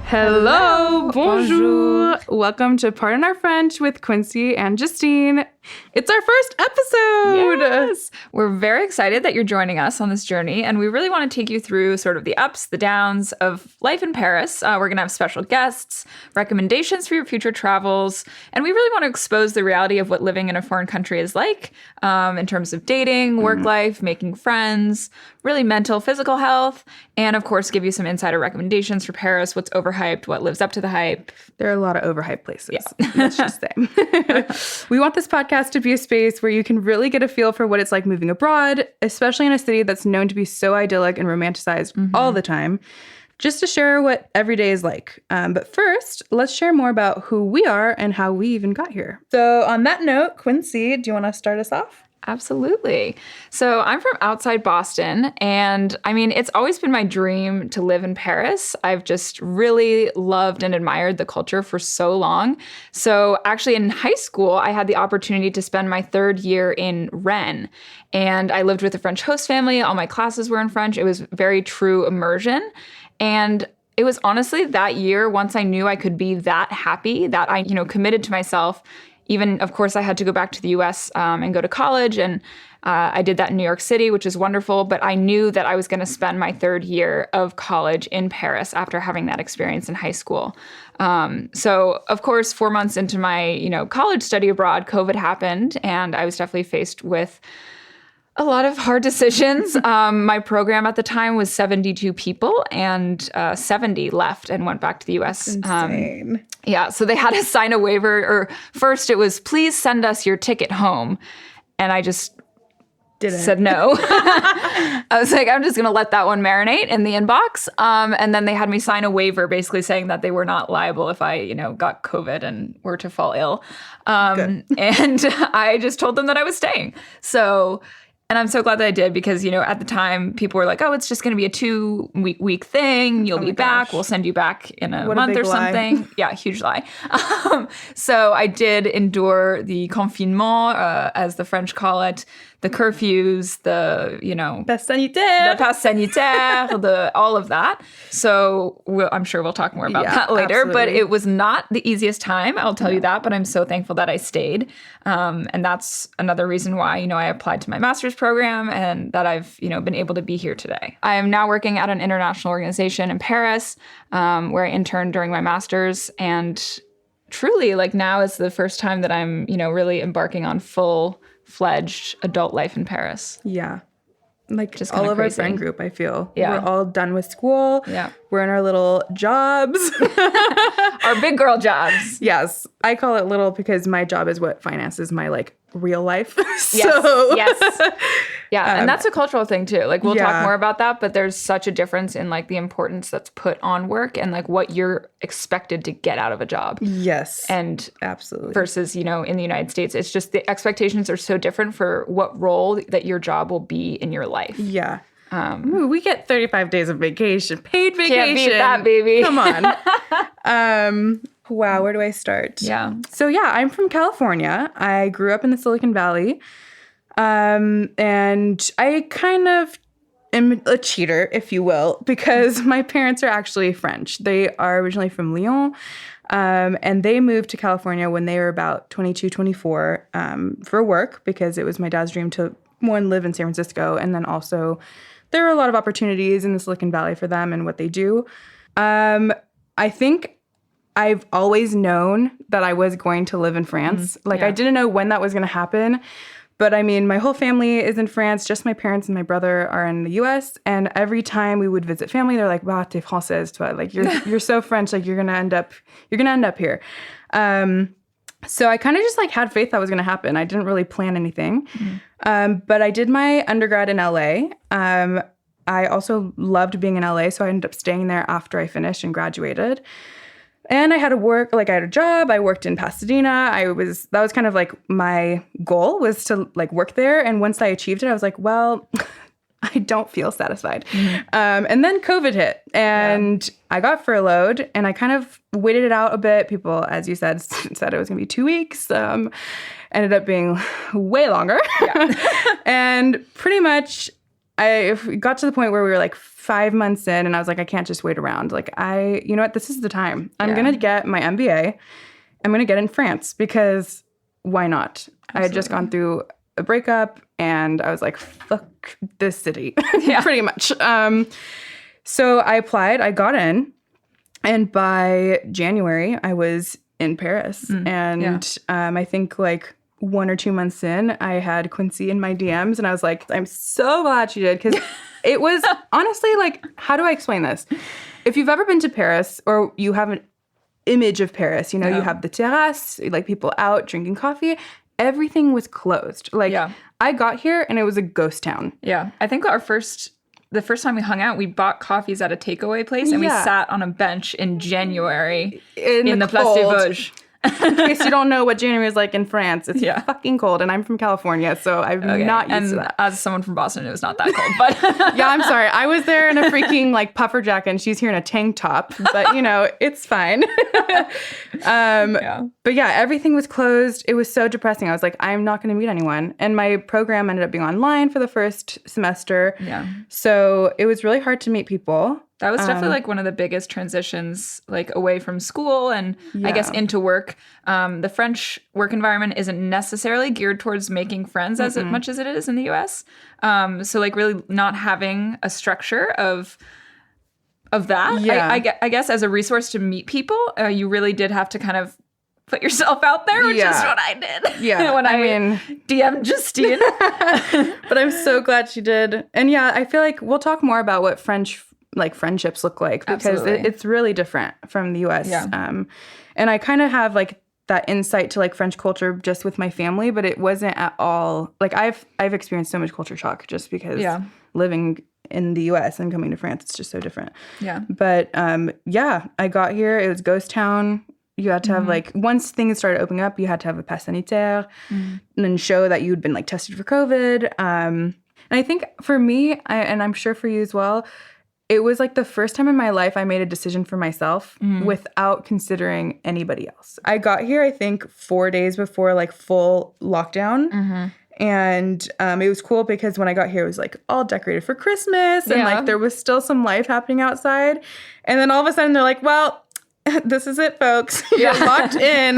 Hello, bonjour. Welcome to Pardon Our French with Quincy and Justine. It's our first episode. Yes. We're very excited that you're joining us on this journey, and we really want to take you through sort of the ups, the downs of life in Paris. We're going to have special guests, recommendations for your future travels, and we really want to expose the reality of what living in a foreign country is like in terms of dating, work life, making friends, really mental, physical health, and of course, give you some insider recommendations for Paris, what's overhyped, what lives up to the hype. There are a lot of overhyped places, let's just say. We want this podcast to be a space where you can really get a feel for what it's like moving abroad, especially in a city that's known to be so idyllic and romanticized all the time, just to share what every day is like. But first, let's share more about who we are and how we even got here. So on that note, Quincy, do you want to start us off? Absolutely. So I'm from outside Boston, and I mean, it's always been my dream to live in Paris. I've just really loved and admired the culture for so long. So actually in high school, I had the opportunity to spend my third year in Rennes, and I lived with a French host family. All my classes were in French. It was very true immersion. And it was honestly that year, once I knew I could be that happy, that I, committed to myself. Even, of course, I had to go back to the U.S. And go to college, and I did that in New York City, which is wonderful. But I knew that I was going to spend my third year of college in Paris after having that experience in high school. So, of course, 4 months into my, college study abroad, COVID happened, and I was definitely faced with a lot of hard decisions. My program at the time was 72 people, and 70 left and went back to the U.S. Insane. Yeah, so they had to sign a waiver, or first it was, please send us your ticket home. And I just said no. I was like, I'm just going to let that one marinate in the inbox. And then they had me sign a waiver basically saying that they were not liable if I, got COVID and were to fall ill. And I just told them that I was staying. And I'm so glad that I did because, at the time, people were like, oh, it's just going to be a 2-week thing. You'll be back. We'll send you back in a month or something. Lie. Yeah, huge lie. So I did endure the confinement, as the French call it, the curfews, the, pass sanitaire. The pass sanitaire, all of that. So I'm sure we'll talk more about that later. Absolutely. But it was not the easiest time, I'll tell you that. But I'm so thankful that I stayed. And that's another reason why, I applied to my master's program and that I've, been able to be here today. I am now working at an international organization in Paris, where I interned during my master's. And truly, now is the first time that I'm, really embarking on full-fledged adult life in Paris. Yeah. Just all of crazy. Our friend group, I feel. Yeah. We're all done with school. Yeah. We're in our little jobs. Our big girl jobs. Yes. I call it little because my job is what finances my, real life. Yes. Yeah, and that's a cultural thing, too. We'll talk more about that, but there's such a difference in, the importance that's put on work and, what you're expected to get out of a job. Yes. And absolutely. Versus, in the United States, it's just the expectations are so different for what role that your job will be in your life. Yeah. We get 35 days of vacation, paid vacation. Can't beat that, baby. Come on. Wow, where do I start? Yeah. So, I'm from California. I grew up in the Silicon Valley. And I kind of am a cheater, if you will, because my parents are actually French. They are originally from Lyon. And they moved to California when they were about 22, 24 for work because it was my dad's dream to, one, live in San Francisco. And then also there are a lot of opportunities in the Silicon Valley for them and what they do. I think I've always known that I was going to live in France. I didn't know when that was going to happen. But I mean, my whole family is in France. Just my parents and my brother are in the U.S. And every time we would visit family, they're like, "Wow, t'es française, toi. You're so French. You're gonna end up here." So I kind of just had faith that was gonna happen. I didn't really plan anything. But I did my undergrad in L.A. I also loved being in L.A., so I ended up staying there after I finished and graduated. And I had to work, I had a job. I worked in Pasadena. That was kind of my goal was to work there. And once I achieved it, I was like, well, I don't feel satisfied. And then COVID hit and I got furloughed and I kind of waited it out a bit. People, as you said it was going to be 2 weeks. Ended up being way longer. And pretty much I got to the point where we were like 5 months in, and I was like, I can't just wait around. Like, you know what? This is the time. I'm going to get my MBA. I'm going to get in France because why not? I had just gone through a breakup, and I was like, fuck this city, pretty much. So I applied. I got in. And by January, I was in Paris. And I think like 1 or 2 months in, I had Quincy in my DMs. And I was like, I'm so glad she did. Because it was honestly like, how do I explain this? If you've ever been to Paris or you have an image of Paris, you know, you have the terrace, like people out drinking coffee. Everything was closed. Like I got here and it was a ghost town. Yeah. I think the first time we hung out, we bought coffees at a takeaway place and we sat on a bench in January in the Place des Vosges. In case you don't know what January is like in France, it's fucking cold, and I'm from California, so I'm not used to that. As someone from Boston, it was not that cold, but yeah, I'm sorry. I was there in a freaking like puffer jacket, and she's here in a tank top, but you know, it's fine. But yeah, everything was closed. It was so depressing. I was like, I'm not going to meet anyone, and my program ended up being online for the first semester. Yeah, so it was really hard to meet people. That was definitely like one of the biggest transitions, like away from school and I guess into work. The French work environment isn't necessarily geared towards making friends as much as it is in the US. So like really not having a structure of that. Yeah. I guess as a resource to meet people, you really did have to kind of put yourself out there, which is what I did. Yeah. When I mean, DM'd Justine. But I'm so glad she did. And yeah, I feel like we'll talk more about what French like friendships look like because it's really different from the US. Yeah. And I kind of have like that insight to like French culture just with my family, but it wasn't at all like I've experienced so much culture shock just because living in the US and coming to France, it's just so different. Yeah. But I got here, it was ghost town. You had to have like once things started opening up, you had to have a pass sanitaire and then show that you'd been like tested for COVID. And I think for me, and I'm sure for you as well, it was like the first time in my life I made a decision for myself without considering anybody else. I got here, I think, 4 days before like full lockdown. And it was cool because when I got here, it was like all decorated for Christmas and like there was still some life happening outside. And then all of a sudden they're like, well, this is it, folks. You're locked in.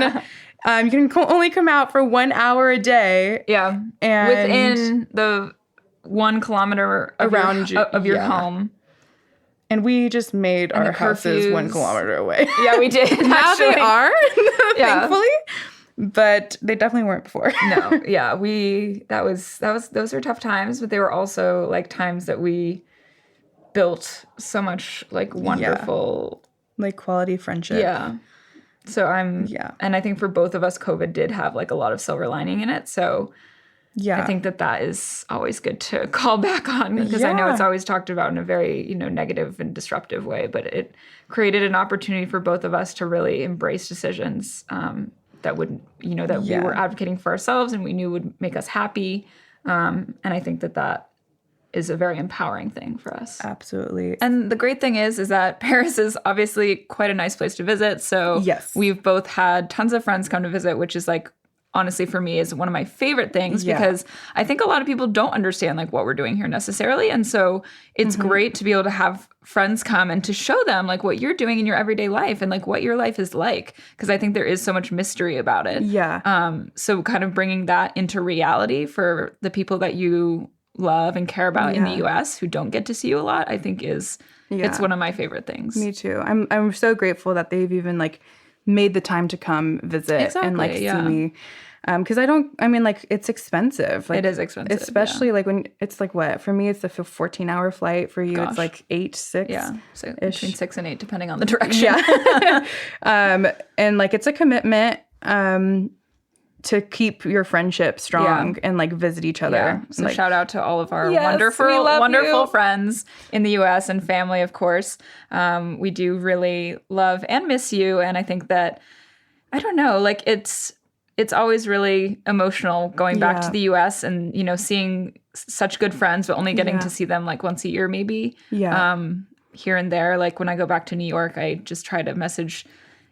You can only come out for 1 hour a day. Yeah. And within the 1 kilometer around your home. And we just made our houses 1 kilometer away. Yeah, we did. Now they are, thankfully. But they definitely weren't before. No, yeah, those were tough times, but they were also like times that we built so much like wonderful, like quality friendship. Yeah. So and I think for both of us, COVID did have like a lot of silver lining in it. So. Yeah, I think that is always good to call back on because I know it's always talked about in a very, negative and disruptive way, but it created an opportunity for both of us to really embrace decisions that would, we were advocating for ourselves and we knew would make us happy. And I think that is a very empowering thing for us. Absolutely. And the great thing is that Paris is obviously quite a nice place to visit. So we've both had tons of friends come to visit, which is like, honestly, for me, is one of my favorite things because I think a lot of people don't understand like what we're doing here necessarily. And so it's great to be able to have friends come and to show them like what you're doing in your everyday life and like what your life is like. Because I think there is so much mystery about it. Yeah. So kind of bringing that into reality for the people that you love and care about in the US who don't get to see you a lot, I think it's one of my favorite things. Me too. I'm so grateful that they've even like made the time to come visit and like see me. Because it's expensive. Like, it is expensive. Especially like when it's like what? For me, it's a 14-hour flight. For you, it's like 8, 6. Yeah. So between 6 and 8, depending on the direction. Yeah. And like it's a commitment to keep your friendship strong and like visit each other. Yeah. So like, shout out to all of our wonderful friends in the US and family, of course. We do really love and miss you. And I think that, I don't know, like it's always really emotional going back to the US and, seeing such good friends, but only getting to see them like once a year, maybe. Yeah. Here and there. Like when I go back to New York, I just try to message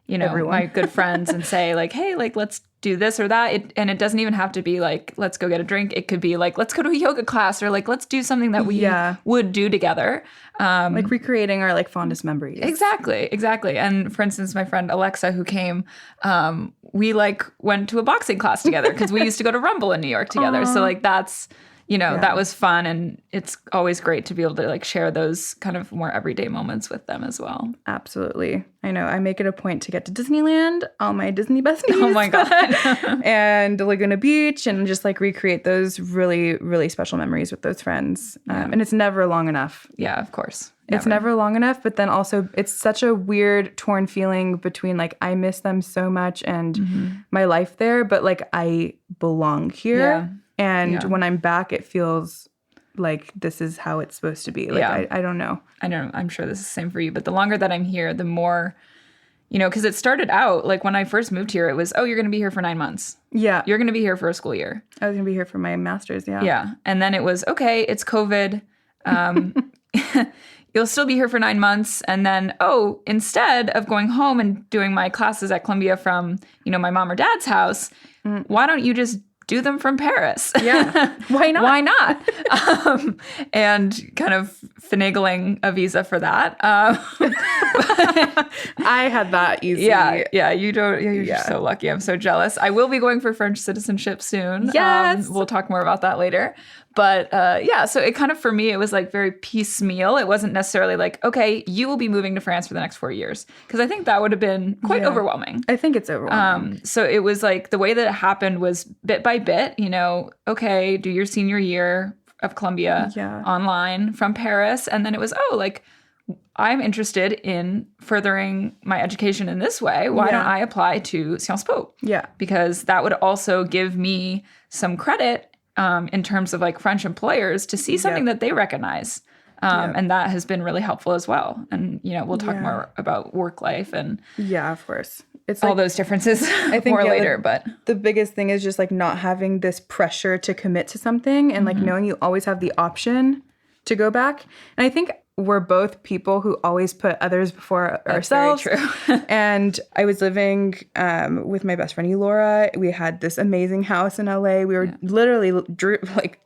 Everyone. my good friends and say like, hey, like, let's do this or that. And it doesn't even have to be like, let's go get a drink. It could be like, let's go to a yoga class, or like, let's do something that we would do together. Like recreating our like fondest memories. Exactly. And for instance, my friend Alexa, who came, we like went to a boxing class together because we used to go to Rumble in New York together. So like that's, that was fun. And it's always great to be able to like share those kind of more everyday moments with them as well. Absolutely. I know. I make it a point to get to Disneyland, all my Disney besties. Oh my God. And Laguna Beach, and just like recreate those really, really special memories with those friends. And it's never long enough. Yeah, of course. It's never long enough, but then also it's such a weird torn feeling between like I miss them so much and my life there, but like I belong here. Yeah. And when I'm back, it feels like this is how it's supposed to be. Like I don't know. I know. I'm sure this is the same for you. But the longer that I'm here, the more, because it started out like when I first moved here, it was, oh, you're going to be here for 9 months. Yeah. You're going to be here for a school year. I was going to be here for my master's. Yeah. Yeah. And then it was, okay, it's COVID. You'll still be here for 9 months. And then, oh, instead of going home and doing my classes at Columbia from, my mom or dad's house, why don't you just do them from Paris? Yeah. Why not? Why not? And kind of finagling a visa for that. I had that easy. Yeah. You don't. You're so lucky. I'm so jealous. I will be going for French citizenship soon. Yes. We'll talk more about that later. But so it kind of, for me, it was like very piecemeal. It wasn't necessarily like, okay, you will be moving to France for the next 4 years. Because I think that would have been quite overwhelming. I think it's overwhelming. So it was like the way that it happened was bit by bit, okay, do your senior year of Columbia online from Paris. And then it was, I'm interested in furthering my education in this way. Why don't I apply to Sciences Po? Yeah. Because that would also give me some credit in terms of like French employers to see something that they recognize. And that has been really helpful as well. And, we'll talk more about work life and of course. It's all like, those differences I think more later. But the biggest thing is just like not having this pressure to commit to something and like knowing you always have the option to go back. And I think we're both people who always put others before ourselves. Very true. And I was living with my best friend, Elora. We had this amazing house in LA. We were literally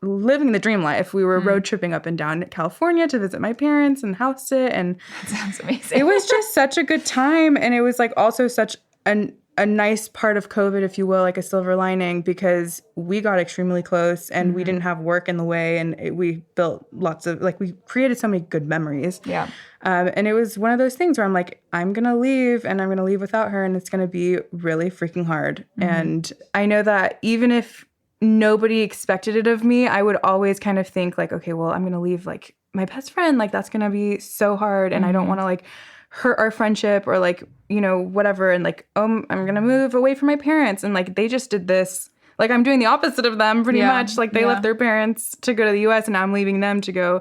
living the dream life. We were road tripping up and down California to visit my parents and house sit. And that sounds amazing. It was just such a good time. And it was like also such a nice part of COVID, if you will, like a silver lining, because we got extremely close and we didn't have work in the way, and we built lots of, we created so many good memories. Yeah. And it was one of those things where I'm like, I'm going to leave and I'm going to leave without her, and it's going to be really freaking hard. And I know that even if nobody expected it of me, I would always kind of think like, okay, well, I'm going to leave like my best friend, like that's going to be so hard. And I don't want to like hurt our friendship or like, whatever. And like, I'm going to move away from my parents. And like, they just did this. Like, I'm doing the opposite of them pretty much. Like, they left their parents to go to the U.S. and now I'm leaving them to go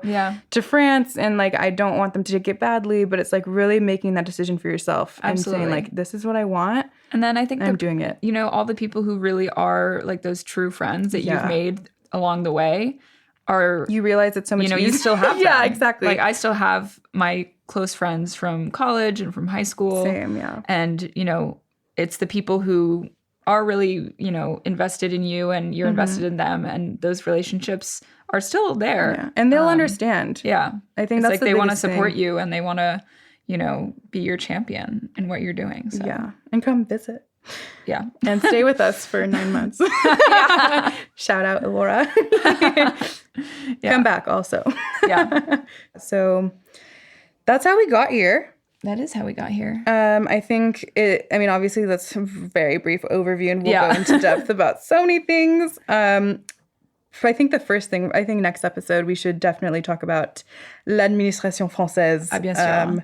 to France. And like, I don't want them to take it badly, but it's like really making that decision for yourself and saying like, this is what I want. And then I think I'm doing it. All the people who really are like those true friends that you've made along the way are, you realize it's so much you still have them. Yeah, exactly. Like, I still have my close friends from college and from high school. Same, yeah. And, it's the people who are really, invested in you and you're invested in them. And those relationships are still there. Yeah. And they'll understand. Yeah. I think it's that's like they want to support you and they want to, be your champion in what you're doing. So. Yeah. And come visit. Yeah. And stay with us for 9 months. Shout out, Elora. Come back also. Yeah. So that's how we got here. That is how we got here. I think obviously that's a very brief overview and we'll go into depth about so many things. I think next episode we should definitely talk about l'administration française. Ah, bien sûr.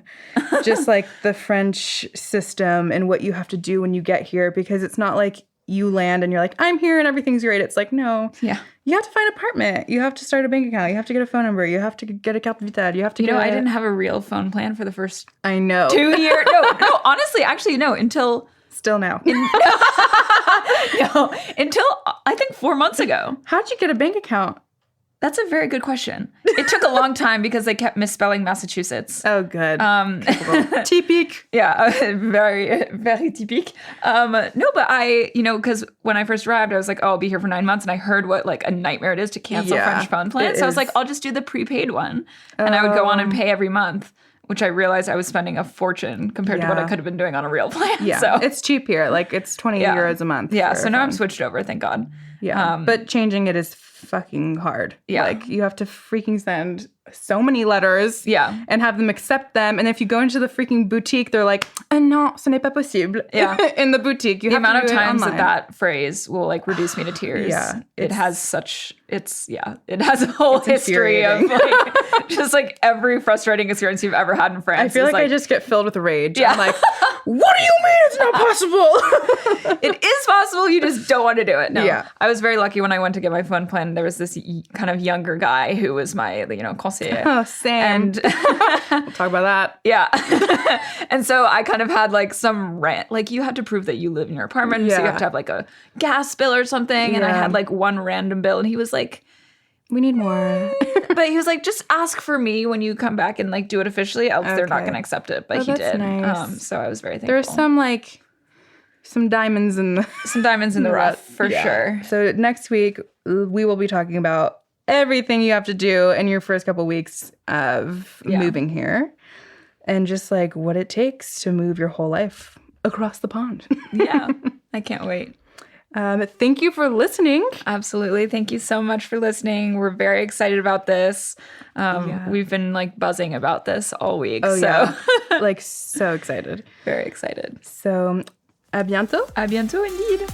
Just like the French system and what you have to do when you get here, because it's not like you land and you're like, I'm here and everything's great. It's like, no. Yeah. You have to find an apartment. You have to start a bank account. You have to get a phone number. You have to get a carte vitale. You have to I didn't have a real phone plan for the first I know. 2 years. No, honestly, actually, no, until... Still now. Until I think 4 months ago. How'd you get a bank account? That's a very good question. It took a long time because they kept misspelling Massachusetts. Oh, good. Typique. Yeah, very, very typique. No, but because when I first arrived, I was like, oh, I'll be here for 9 months. And I heard what like a nightmare it is to cancel French phone plans. So I was like, I'll just do the prepaid one. And I would go on and pay every month, which I realized I was spending a fortune compared to what I could have been doing on a real plan. Yeah, so it's cheap here. Like it's 20 euros a month. Yeah, so now I'm switched over, thank God. Yeah, but changing it is fucking hard. Yeah. Like you have to freaking send so many letters and have them accept them. And if you go into the freaking boutique, they're like, non, ce n'est pas possible. Yeah. In the boutique. You the have amount to do of times it online. that phrase will like reduce me to tears. Yeah. It has a whole history of like just like every frustrating experience you've ever had in France. I feel like I just get filled with rage. Yeah. I'm like, what do you mean it's not possible? It is possible, you just don't want to do it. No. Yeah. I was very lucky when I went to get my phone plan. There was this kind of younger guy who was my, conseiller. Oh, Sam. And we'll talk about that. Yeah. And so I kind of had like some rent. Like you have to prove that you live in your apartment. So you have to have like a gas bill or something. And I had like one random bill. And he was like, we need more. but he was like, just ask for me when you come back and like do it officially. Else they're not going to accept it. But he did. Nice. So I was very thankful. There's some diamonds in the rough for sure. So next week we will be talking about everything you have to do in your first couple weeks of moving here and just like what it takes to move your whole life across the pond. Yeah, I can't wait. Thank you for listening. Absolutely. Thank you so much for listening. We're very excited about this. We've been like buzzing about this all week. Like so excited. Very excited. So, à bientôt. À bientôt indeed.